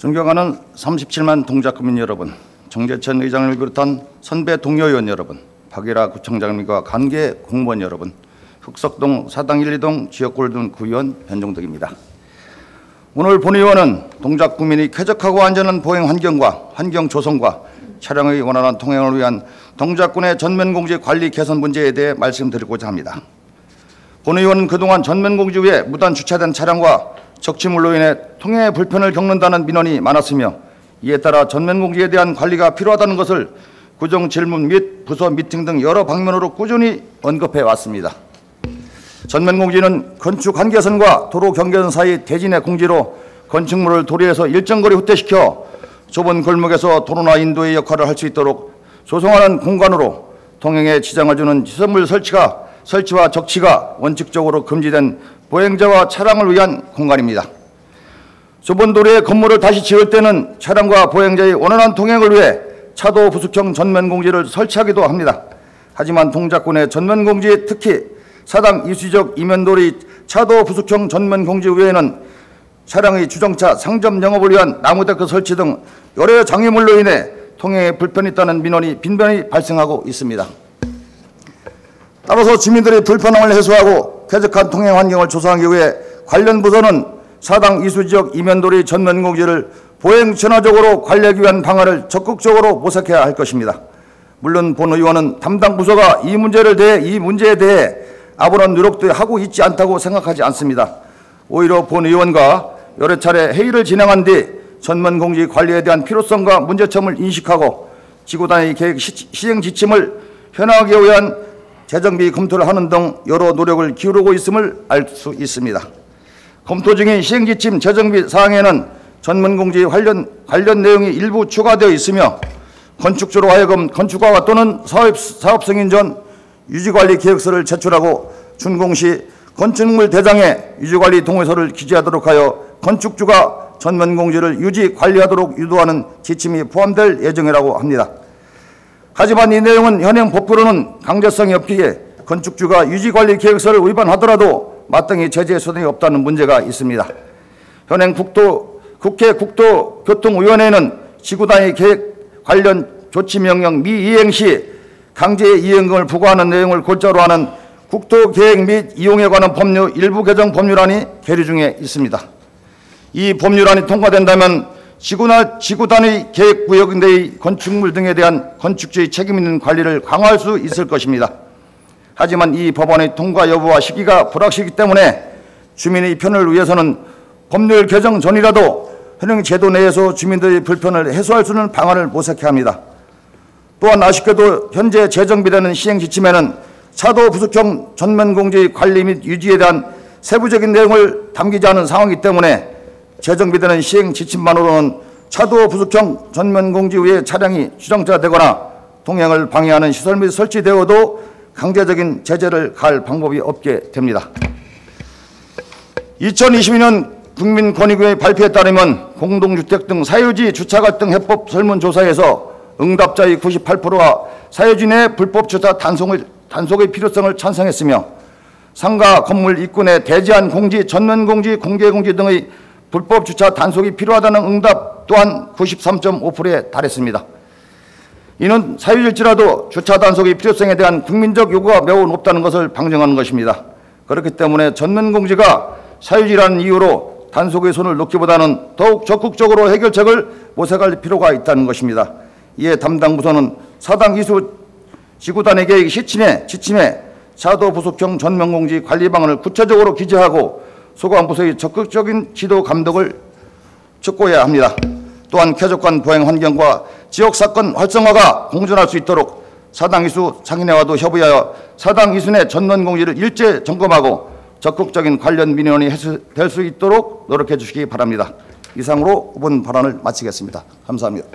존경하는 37만 동작구민 여러분, 정재천 의장을 비롯한 선배 동료 의원 여러분, 박일하 구청장님과 관계 공무원 여러분, 흑석동 사당 1, 2동 지역골든 구의원 변종덕입니다. 오늘 본의원은 동작구민이 쾌적하고 안전한 보행 환경과 환경 조성과 차량의 원활한 통행을 위한 동작군의 전면공지 관리 개선 문제에 대해 말씀드리고자 합니다. 본의원은 그동안 전면공지 위에 무단 주차된 차량과 적치물로 인해 통행 불편을 겪는다는 민원이 많았으며, 이에 따라 전면공지에 대한 관리가 필요하다는 것을 구정 질문 및 부서 미팅 등 여러 방면으로 꾸준히 언급해 왔습니다. 전면공지는 건축 한계선과 도로 경계선 사이 대진의 공지로 건축물을 도로에서 일정 거리 후퇴시켜 좁은 골목에서 도로나 인도의 역할을 할 수 있도록 조성하는 공간으로 통행에 지장을 주는 시설물 설치와 적치가 원칙적으로 금지된 보행자와 차량을 위한 공간입니다. 좁은 도로에 건물을 다시 지을 때는 차량과 보행자의 원활한 통행을 위해 차도 부숙형 전면공지를 설치하기도 합니다. 하지만 동작군의 전면공지, 특히 사당 이수지역 이면도리 차도 부숙형 전면공지 외에는 차량의 주정차 상점 영업을 위한 나무데크 설치 등 여러 장애물로 인해 통행에 불편이 있다는 민원이 빈번히 발생하고 있습니다. 따라서 주민들의 불편함을 해소하고 쾌적한 통행 환경을 조성하기 위해 관련 부서는 사당 이수지역 이면도리 전면공지를 보행 전화적으로 관리하기 위한 방안을 적극적으로 모색해야 할 것입니다. 물론 본 의원은 담당 부서가 이 문제에 대해 아무런 노력도 하고 있지 않다고 생각하지 않습니다. 오히려 본 의원과 여러 차례 회의를 진행한 뒤 전면공지 관리에 대한 필요성과 문제점을 인식하고 지구단위 계획 시행 지침을 현황하기 위한 재정비 검토를 하는 등 여러 노력을 기울이고 있음을 알 수 있습니다. 검토 중인 시행지침 재정비 사항에는 전면공지 관련 내용이 일부 추가되어 있으며, 건축주로 하여금 건축허가 또는 사업 승인 전 유지관리 계획서를 제출하고 준공시 건축물 대장에 유지관리 동의서를 기재하도록 하여 건축주가 전면공지를 유지 관리하도록 유도하는 지침이 포함될 예정이라고 합니다. 하지만 이 내용은 현행 법규로는 강제성이 없기에 건축주가 유지관리 계획서를 위반하더라도 마땅히 제재 수단이 없다는 문제가 있습니다. 현행 국회 국토교통위원회는 지구단위 계획 관련 조치명령 미이행 시 강제 이행금을 부과하는 내용을 골자로 하는 국토계획 및 이용에 관한 법률 일부 개정 법률안이 계류 중에 있습니다. 이 법률안이 통과된다면 지구단위 계획구역 내의 건축물 등에 대한 건축주의 책임 있는 관리를 강화할 수 있을 것입니다. 하지만 이 법안의 통과 여부와 시기가 불확실하기 때문에 주민의 편을 위해서는 법률 개정 전이라도 현행 제도 내에서 주민들의 불편을 해소할 수 있는 방안을 모색해야 합니다. 또한 아쉽게도 현재 재정비되는 시행지침에는 차도 부숙형 전면공지 관리 및 유지에 대한 세부적인 내용을 담기지 않은 상황이기 때문에 재정비되는 시행지침만으로는 차도 부숙형 전면공지 위에 차량이 주정차되거나 통행을 방해하는 시설 및 설치되어도 강제적인 제재를 가할 방법이 없게 됩니다. 2022년 국민권익위의 발표에 따르면 공동주택 등 사유지 주차 갈등 해법 설문조사에서 응답자의 98%가 사유지 내 불법 주차 단속의 필요성을 찬성했으며, 상가 건물 입구 내 대지한 공지, 전면공지, 공개공지 등의 불법 주차 단속이 필요하다는 응답 또한 93.5%에 달했습니다. 이는 사유지일지라도 주차 단속의 필요성에 대한 국민적 요구가 매우 높다는 것을 방증하는 것입니다. 그렇기 때문에 전면공지가 사유지라는 이유로 단속의 손을 놓기보다는 더욱 적극적으로 해결책을 모색할 필요가 있다는 것입니다. 이에 담당 부서는 사당 이수 지구단위 계획 지침에 차도 부숙형 전면공지 관리 방안을 구체적으로 기재하고 소관 부서의 적극적인 지도 감독을 촉구해야 합니다. 또한 쾌적한 보행 환경과 지역 사건 활성화가 공존할 수 있도록 사당 이수 상인회와도 협의하여 사당 이수 내 전면공지를 일제 점검하고 적극적인 관련 민원이 해소될 수 있도록 노력해 주시기 바랍니다. 이상으로 5분 발언을 마치겠습니다. 감사합니다.